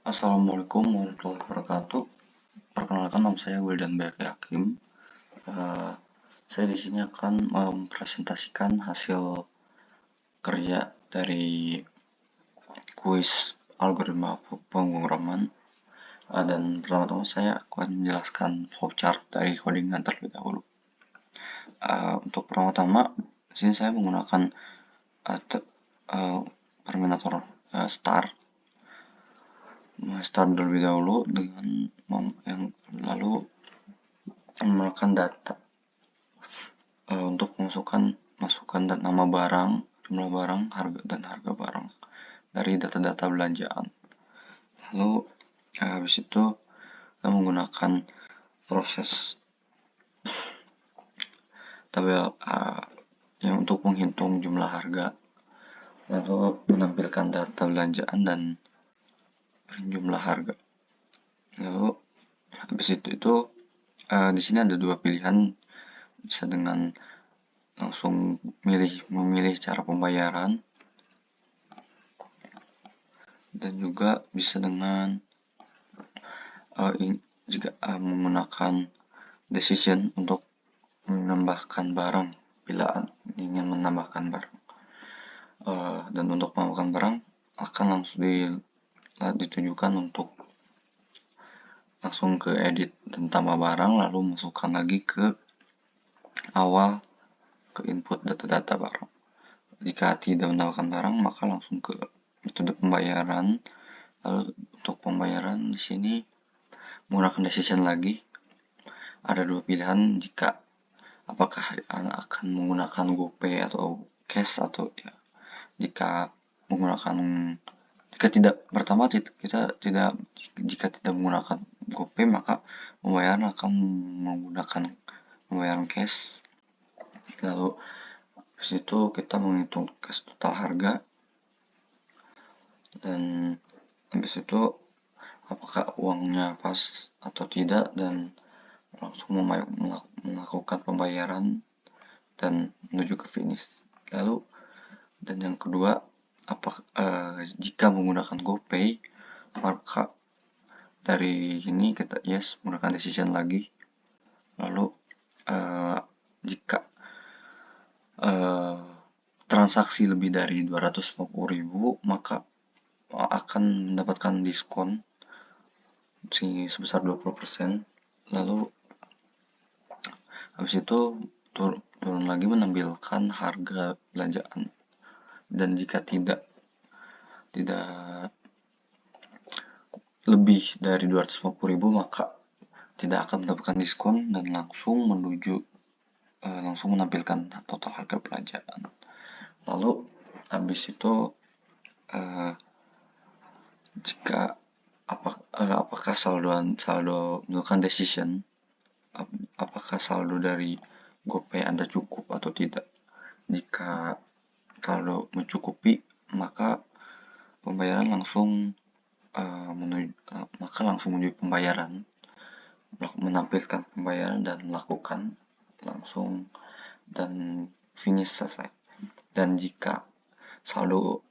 Assalamualaikum warahmatullahi wabarakatuh. Perkenalkan, nama saya Wildan Bayaki Hakim. Saya di sini akan mempresentasikan hasil kerja dari kuis algoritma pemrograman. Dan pertama-tama saya akan menjelaskan flowchart dari codingan terlebih dahulu. Untuk pertama-tama, di sini saya menggunakan Terminator Star. Start terlebih dahulu dengan yang lalu menggunakan data untuk masukkan nama barang, jumlah barang, harga dan harga barang dari data-data belanjaan. Lalu habis itu kita menggunakan proses tabel yang untuk menghitung jumlah harga, lalu menampilkan data belanjaan dan jumlah harga. Lalu habis itu di sini ada dua pilihan, bisa dengan langsung memilih cara pembayaran, dan juga bisa dengan jika menggunakan decision untuk menambahkan barang bila ingin menambahkan barang. Dan untuk menambahkan barang akan langsung ditujukan untuk langsung ke edit dan tambah barang, lalu masukkan lagi ke awal ke input data-data barang. Jika tidak menambahkan barang maka langsung ke metode pembayaran. Lalu untuk pembayaran di sini menggunakan decision lagi. Ada dua pilihan, jika apakah akan menggunakan GoPay atau cash, atau ya jika tidak menggunakan GoPay maka pembayaran akan menggunakan pembayaran cash. Lalu habis itu kita menghitung total harga, dan habis itu apakah uangnya pas atau tidak, dan langsung melakukan pembayaran dan menuju ke finish. Lalu dan yang kedua, jika menggunakan GoPay maka dari ini kita menggunakan decision lagi. Lalu jika transaksi lebih dari 250.000 maka akan mendapatkan diskon sebesar 20%. Lalu habis itu turun lagi menampilkan harga belanjaan, dan jika tidak lebih dari 250.000 maka tidak akan mendapatkan diskon dan langsung menampilkan total harga belanjaan. Lalu habis itu jika apakah saldo melakukan decision, apakah saldo dari GoPay Anda cukup atau tidak. Jika saldo mencukupi maka pembayaran langsung menuju pembayaran, menampilkan pembayaran dan melakukan langsung dan finish, selesai. Dan jika saldo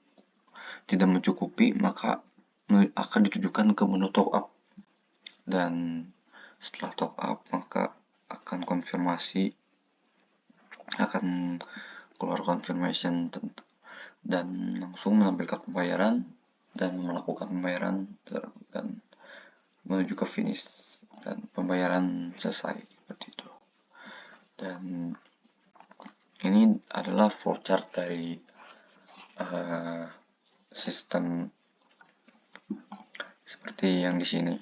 tidak mencukupi maka akan ditujukan ke menu top up, dan setelah top up maka akan keluar confirmation dan langsung menampilkan pembayaran dan melakukan pembayaran dan menuju ke finish dan pembayaran selesai, seperti itu. Dan ini adalah flowchart dari sistem seperti yang di sini.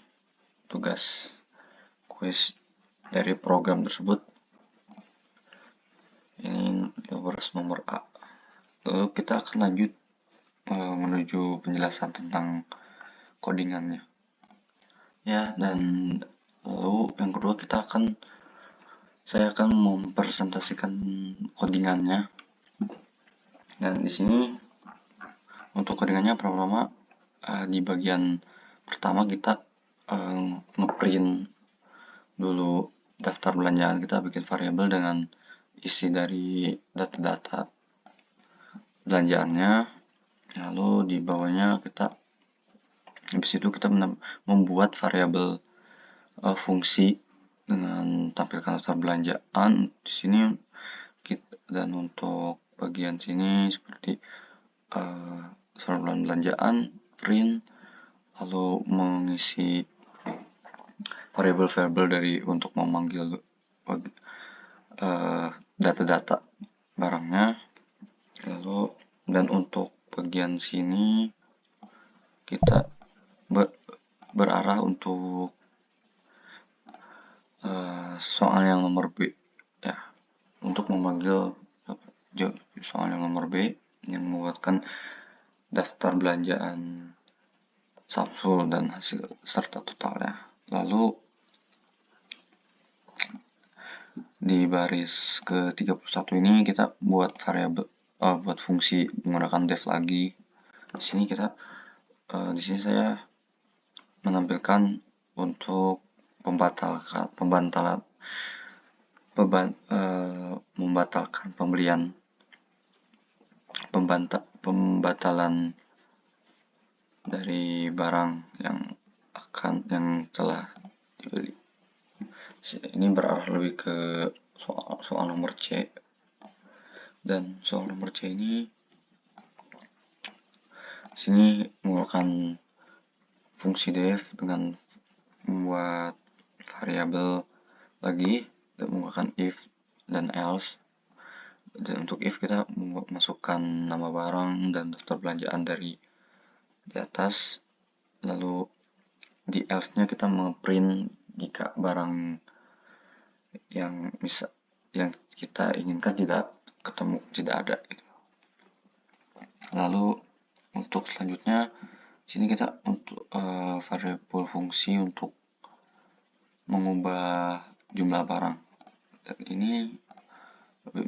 Tugas kuis dari program tersebut ini nomor A. Lalu kita akan lanjut menuju penjelasan tentang codingannya. Ya, dan lalu yang kedua saya akan mempresentasikan codingannya. Dan di sini untuk codingannya pertama di bagian pertama kita ngeprint dulu daftar belanjaan, kita bikin variabel dengan isi dari data-data belanjaannya. Lalu di bawahnya kita Habis itu kita membuat variabel fungsi dengan tampilkan daftar belanjaan di sini dan untuk bagian sini seperti belanjaan, print, lalu mengisi variabel-variabel dari untuk memanggil data-data barangnya. Lalu dan untuk bagian sini kita berarah untuk soal yang nomor B ya, untuk memanggil soal yang nomor B yang membuatkan daftar belanjaan Samsul dan hasil serta totalnya. Lalu di baris ke-31 ini kita buat variabel buat fungsi menggunakan def lagi. Di sini kita di sini saya menampilkan untuk membatalkan pembatalan dari barang yang telah dibeli. Ini berarah lebih ke soal nomor C, dan soal nomor C ini sini menggunakan fungsi def dengan membuat variabel lagi dan menggunakan if dan else. Dan untuk if kita masukkan nama barang dan daftar belanjaan dari di atas, lalu di else nya kita ngeprint jika barang yang kita inginkan tidak ada gitu. Lalu untuk selanjutnya sini kita untuk variabel fungsi untuk mengubah jumlah barang, dan ini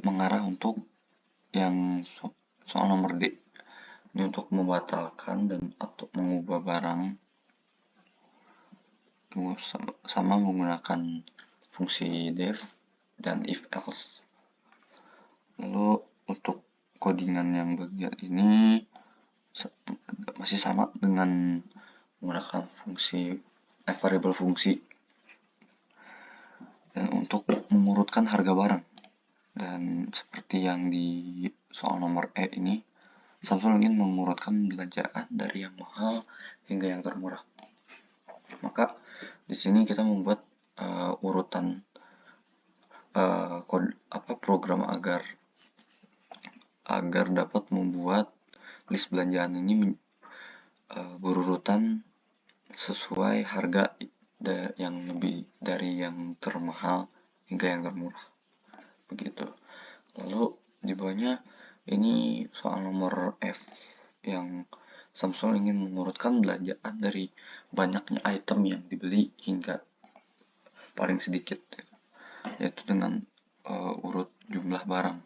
mengarah untuk yang soal nomor D. Ini untuk membatalkan dan atau mengubah barang sama menggunakan fungsi def dan if else. Lalu untuk codingan yang bagian ini masih sama dengan menggunakan fungsi variabel fungsi, dan untuk mengurutkan harga barang. Dan seperti yang di soal nomor E ini, Samsul ingin mengurutkan belanjaan dari yang mahal hingga yang termurah. Maka di sini kita membuat urutan program agar dapat membuat list belanjaan ini berurutan sesuai harga yang lebih dari yang termahal hingga yang termurah, begitu. Lalu di bawahnya ini soal nomor F yang Samsul ingin mengurutkan belanjaan dari banyaknya item yang dibeli hingga paling sedikit, yaitu dengan urut jumlah barang.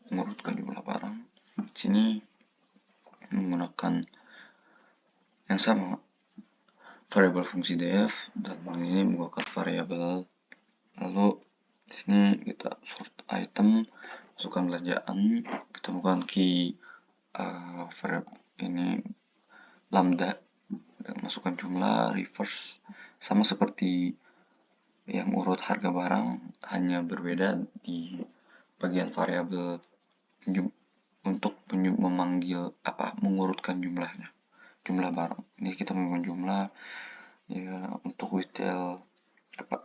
Mengurutkan jumlah barang di sini menggunakan yang sama, variabel fungsi def, dan ini menggunakan variabel. Lalu di sini kita sort item, masukkan belanjaan, kita bukan key variable ini lambda, dan masukkan jumlah, reverse, sama seperti yang urut harga barang, hanya berbeda di bagian variabel untuk mengurutkan jumlah barang. Ini kita menggunakan jumlah ya untuk detail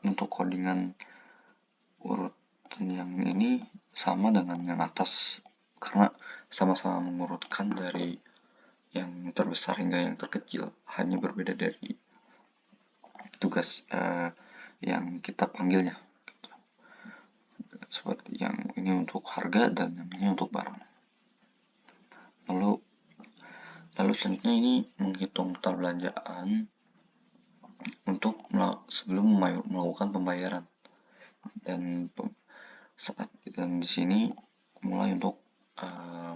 untuk codingan urutan yang ini sama dengan yang atas, karena sama-sama mengurutkan dari yang terbesar hingga yang terkecil, hanya berbeda dari tugas yang kita panggilnya gitu. Seperti yang ini untuk harga dan yang ini untuk barang. Lalu selanjutnya ini menghitung total belanjaan untuk sebelum melakukan pembayaran, dan di sini mulai untuk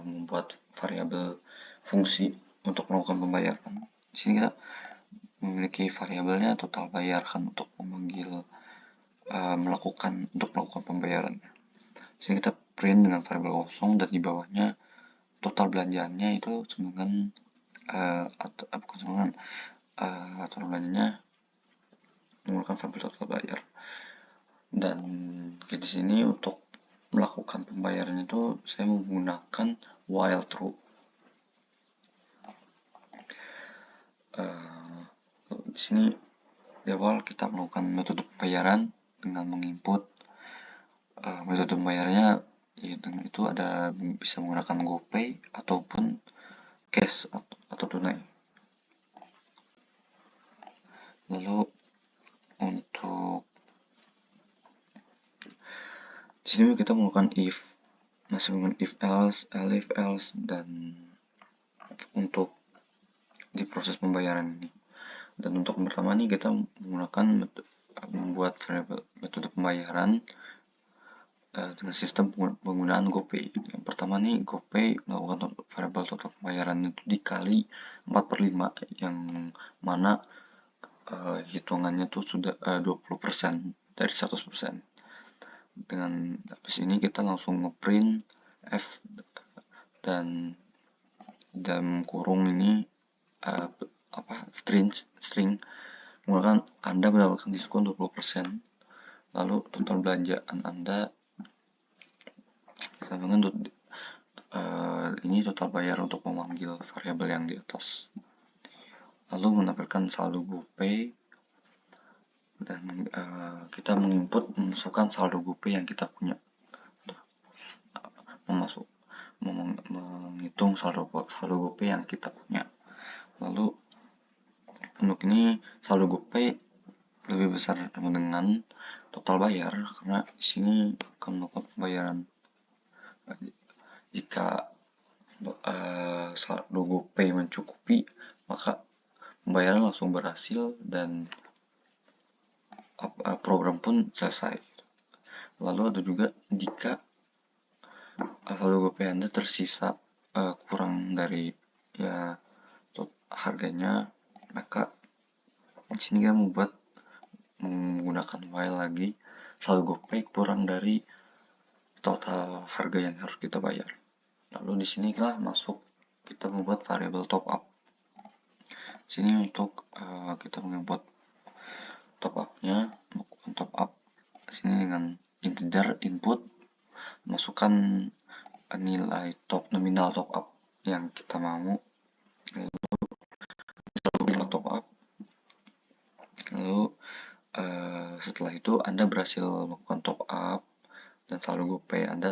membuat variabel fungsi untuk melakukan pembayaran. Di sini kita memiliki variabelnya total bayarkan untuk melakukan pembayaran. Di sini kita print dengan variabel kosong, dan di bawahnya total belanjaannya itu dengan atau bukan sumbangan, aturan belanjanya menggunakan variabel total bayar. Dan di sini untuk melakukan pembayaran itu saya menggunakan while true. Di sini di awal kita melakukan metode pembayaran dengan menginput metode pembayarannya itu ada bisa menggunakan GoPay ataupun cash atau tunai. Lalu untuk di sini kita melakukan if, masih menggunakan if else, elif else, dan untuk di proses pembayaran ini. Dan untuk yang pertama nih kita menggunakan membuat metode pembayaran dengan sistem penggunaan GoPay. Yang pertama nih GoPay melakukan variabel total pembayaran itu dikali 4/5, yang mana hitungannya tuh sudah 20% dari 100%. Dengan habis ini kita langsung ngeprint F dan dalam kurung ini string menggunakan Anda mendapatkan diskon 20%. Lalu total belanjaan Anda sama dengan ini total bayar untuk memanggil variabel yang di atas. Lalu menampilkan saldo GoPay dan kita memasukkan saldo GoPay yang kita punya. Menghitung saldo GoPay yang kita punya. Lalu untuk ini saldo GoPay lebih besar dengan total bayar karena di sini akan melakukan pembayaran. Jika saldo GoPay mencukupi, maka pembayaran langsung berhasil dan program pun selesai. Lalu ada juga jika saldo GoPay Anda tersisa kurang dari harganya, maka di sini kita menggunakan while lagi, saldo GoPay kurang dari total harga yang harus kita bayar. Lalu di sini kita membuat variabel top up. Sini untuk kita mengimport top up-nya, top up sini dengan integer input, masukkan nilai nominal top up yang kita mau, lalu top up. Lalu setelah itu Anda berhasil melakukan top up dan saldo GoPay Anda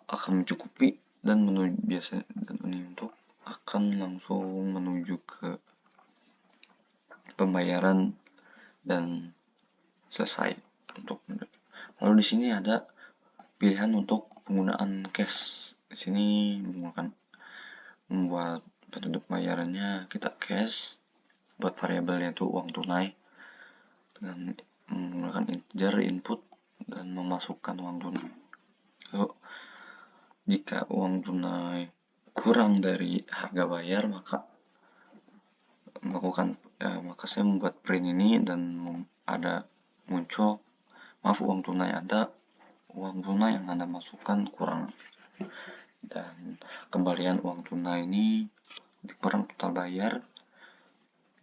akan mencukupi dan ini untuk akan langsung menuju ke pembayaran dan selesai. Lalu di sini ada pilihan untuk penggunaan cash. Di sini membuat metode pembayarannya kita cash, buat variabelnya itu uang tunai dengan menggunakan integer input dan memasukkan uang tunai. Lalu jika uang tunai kurang dari harga bayar, maka saya membuat print ini dan ada muncul uang tunai yang Anda masukkan kurang, dan kembalian uang tunai ini dikurang total bayar.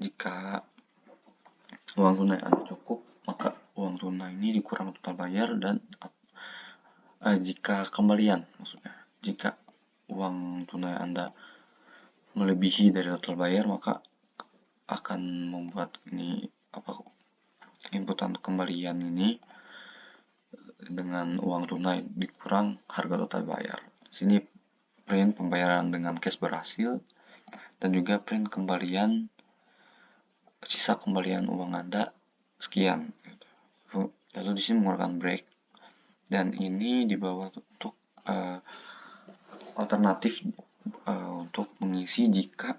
Jika uang tunai Anda cukup, maka uang tunai ini dikurang total bayar, dan jika uang tunai Anda melebihi dari total bayar, maka akan membuat inputan kembalian ini dengan uang tunai dikurang harga total bayar. Sini print pembayaran dengan cash berhasil dan juga print sisa kembalian uang Anda sekian. Lalu di sini menggunakan break, dan ini di bawah untuk alternatif untuk mengisi jika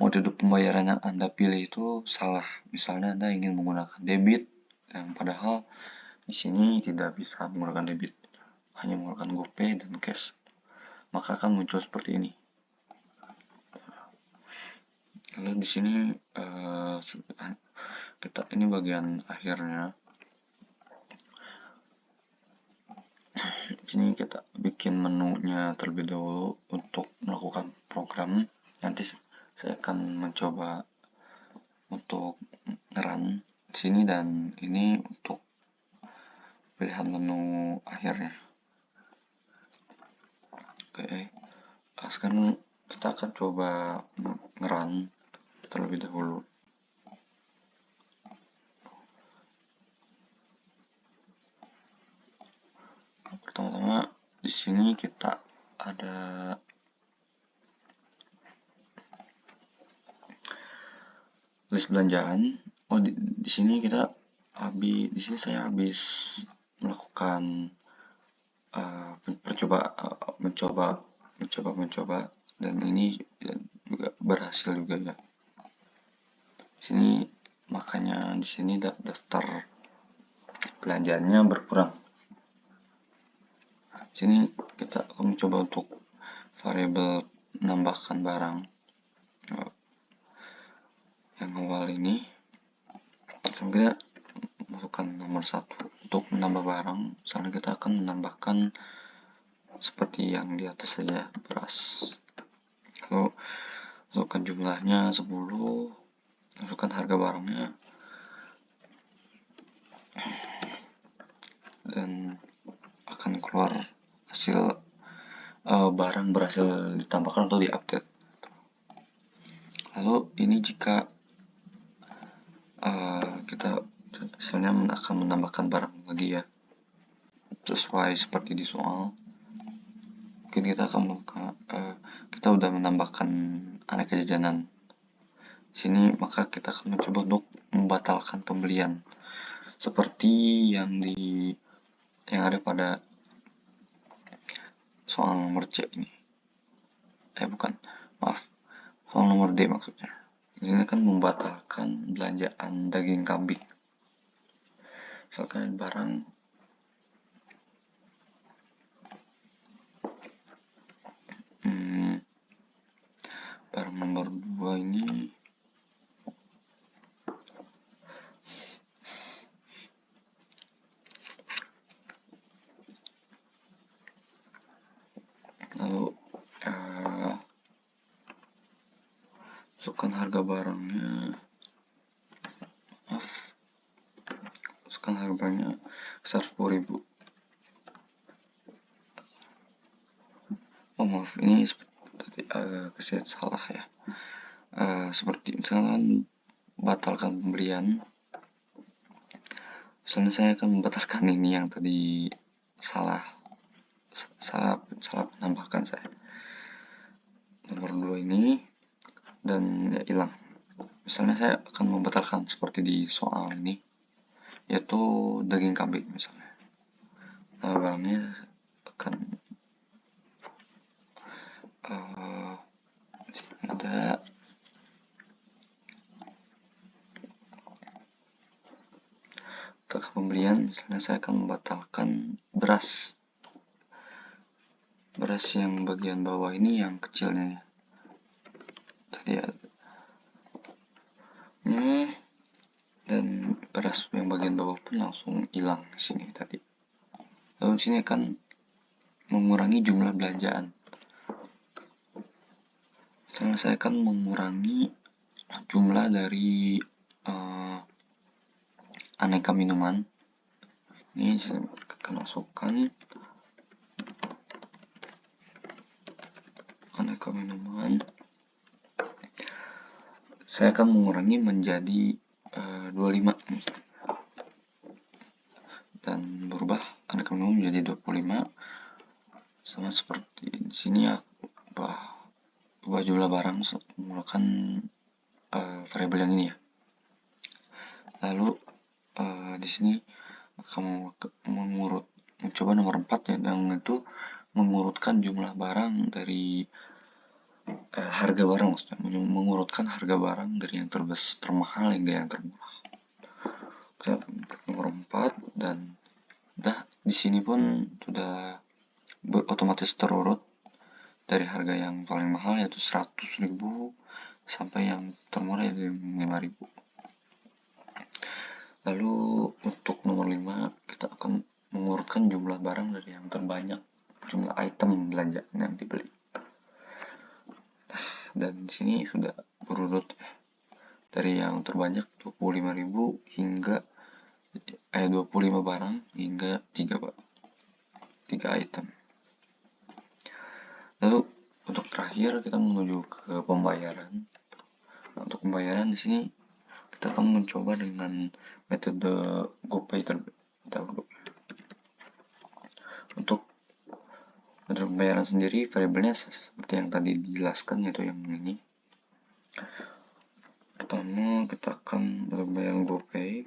metode pembayaran yang Anda pilih itu salah. Misalnya Anda ingin menggunakan debit, yang padahal di sini tidak bisa menggunakan debit, hanya menggunakan GoPay dan cash, maka akan muncul seperti ini. Lalu di sini ini bagian akhirnya. Di sini kita bikin menunya terlebih dahulu untuk melakukan program. Nanti saya akan mencoba untuk ngeran di sini, dan ini untuk pilihan menu akhirnya. Oke, sekarang kita akan coba ngeran terlebih dahulu. Pertama-tama di sini kita ada list belanjaan. Di sini saya habis melakukan mencoba, dan ini juga berhasil juga ya. Di sini makanya di sini daftar belanjaannya berkurang. Di sini kita akan mencoba untuk variabel menambahkan barang. Yang awal ini kita masukkan nomor 1 untuk menambah barang. Misalnya kita akan menambahkan seperti yang di atas saja, beras. Lalu masukkan jumlahnya 10, masukkan harga barangnya, dan akan keluar hasil barang berhasil ditambahkan atau diupdate. Lalu ini jika kita misalnya akan menambahkan barang lagi ya, sesuai seperti di soal, mungkin kita akan kita udah menambahkan aneka jajanan sini, maka kita akan mencoba untuk membatalkan pembelian seperti yang ada pada soal nomor C ini. Soal nomor D maksudnya. Ini kan membatalkan belanjaan daging kambing. Misalkan barang nomor 2 ini lalu masukkan harga barangnya, masukkan harganya 10.000. Maaf, ini tadi keset salah ya. Seperti misalkan batalkan pembelian, misalnya saya akan membatalkan ini yang tadi salah menambahkan saya nomor 2 ini, dan ya hilang. Misalnya saya akan membatalkan seperti di soal ini, yaitu daging kambing misalnya. Nah, barangnya akan ada pembelian. Misalnya saya akan membatalkan beras yang bagian bawah ini, yang kecilnya tadi ya, dan beras yang bagian bawah pun langsung hilang di sini tadi. Lalu di sini akan mengurangi jumlah belanjaan. Misalnya saya akan mengurangi jumlah dari aneka minuman. Ini saya akan masukkan aneka minuman. Saya akan mengurangi menjadi 25, dan berubah aneka minuman menjadi 25, sama seperti di sini ya. Ubah jumlah barang menggunakan variabel yang ini ya. Lalu di sini akan mencoba nomor 4 ya, yang itu mengurutkan jumlah barang dari harga barang, maksudnya mengurutkan harga barang dari yang termahal hingga yang termurah. Kita nomor 4, dan di sini pun sudah otomatis terurut dari harga yang paling mahal yaitu 100.000 sampai yang termurah yaitu 5.000. Lalu untuk nomor 5 kita akan mengurutkan jumlah barang dari yang terbanyak, jumlah item belanjaan yang dibeli. dan di sini sudah berurut dari yang terbanyak 25.000 hingga 25 barang hingga 3 item. Lalu untuk terakhir kita menuju ke pembayaran. Nah, untuk pembayaran di sini kita akan mencoba dengan metode GoPay terlebih dahulu. Untuk metode pembayaran sendiri variabelnya seperti yang tadi dijelaskan, yaitu yang ini. Pertama kita akan pembayaran GoPay,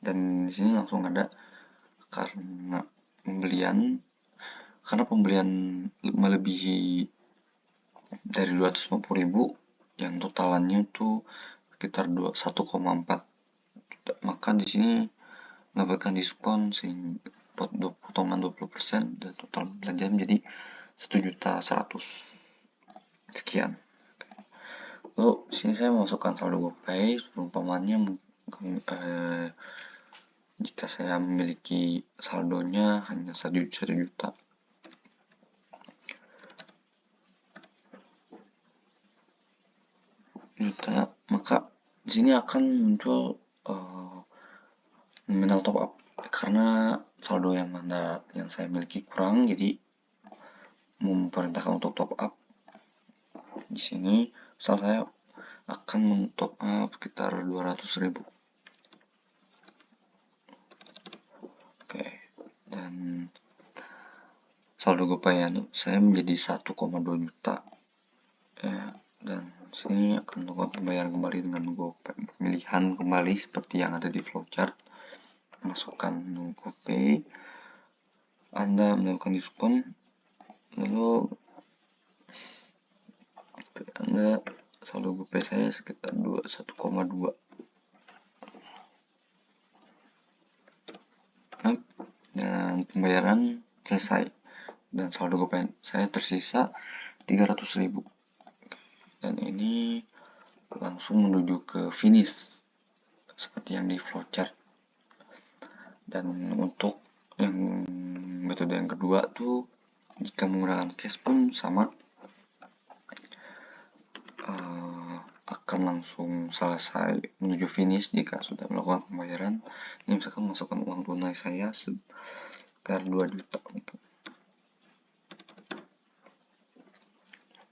dan di sini langsung ada karena pembelian melebihi dari 250.000 yang totalannya tuh sekitar 1,4, maka di sini mendapatkan diskon sehingga potongan 20% dan total belanja menjadi 1.100.000 sekian. Lalu sini saya memasukkan saldo GoPay. Perumpamannya jika saya memiliki saldonya hanya 1 juta, maka di sini akan muncul nominal top up karena saldo yang saya miliki kurang, jadi memerintahkan untuk top up. Di sini saya akan men-top up sekitar 200.000. Oke, dan saldo GoPay saya menjadi 1,2 juta ya, dan sini akan melakukan pembayaran kembali dengan GoPay, pemilihan kembali seperti yang ada di flowchart. Masukkan GoPay, Anda melakukan diskon, lalu Anda saldo GoPay saya sekitar 1,2. Dan pembayaran selesai dan saldo GoPay saya tersisa 300.000, dan ini langsung menuju ke finish seperti yang di flowchart. Dan untuk yang metode yang kedua tuh, jika menggunakan cash pun sama, akan langsung selesai menuju finish jika sudah melakukan pembayaran. Ini misalkan masukkan uang tunai saya sekitar 2 juta gitu.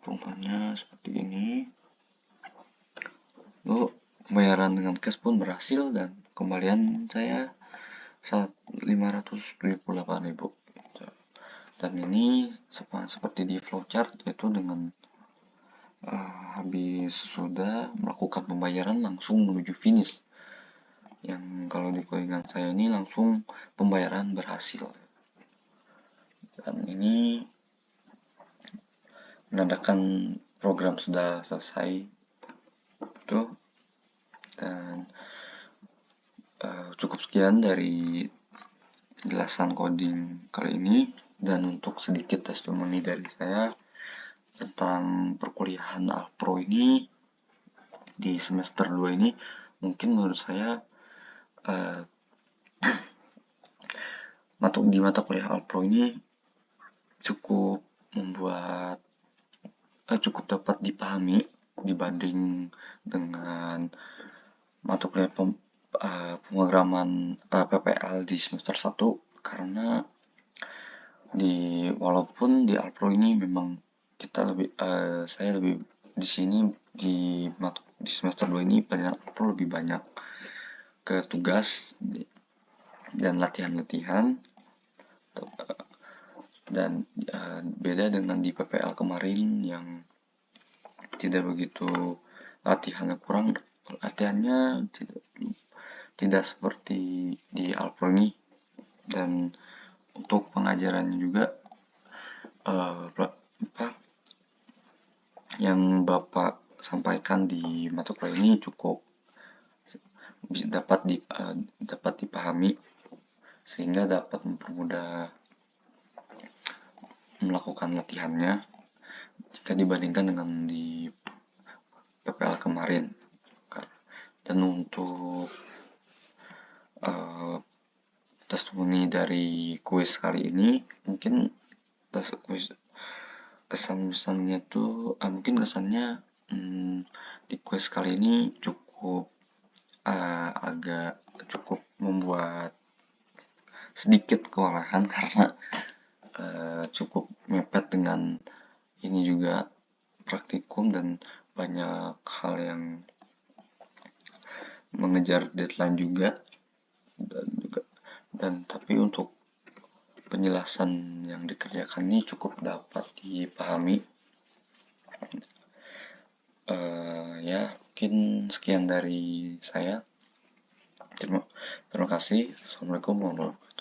Perumpamannya seperti ini. Lalu pembayaran dengan cash pun berhasil dan kembalian saya 578.000. Dan ini seperti di flowchart, yaitu dengan habis sudah melakukan pembayaran langsung menuju finish. Yang kalau di koingan saya ini langsung pembayaran berhasil. Dan ini menandakan program sudah selesai. Tuh. Dan cukup sekian dari jelasan coding kali ini, dan untuk sedikit testimoni dari saya tentang perkuliahan Alpro ini di semester 2 ini, mungkin menurut saya di mata kuliah Alpro ini cukup dapat dipahami dibanding dengan mata kuliah pemrograman PPL di semester 1, karena walaupun di Alpro ini memang saya lebih di sini di semester 2 ini pelajaran Alpro lebih banyak ke tugas dan latihan-latihan, dan beda dengan di PPL kemarin yang tidak begitu latihannya kurang, latihannya tidak seperti di Alpro ini. Dan untuk pengajarannya juga yang Bapak sampaikan di mata kuliah ini cukup dapat dipahami, sehingga dapat mempermudah melakukan latihannya jika dibandingkan dengan di PPL kemarin. Dan untuk testimoni dari kuis kali ini, mungkin kesan-kesannya tuh mungkin kesannya di kuis kali ini cukup agak cukup membuat sedikit kewalahan karena cukup mepet dengan ini juga praktikum dan banyak hal yang mengejar deadline juga dan tapi untuk penjelasan yang dikerjakan ini cukup dapat dipahami. Ya mungkin sekian dari saya. Terima kasih. Assalamualaikum warahmatullahi wabarakatuh.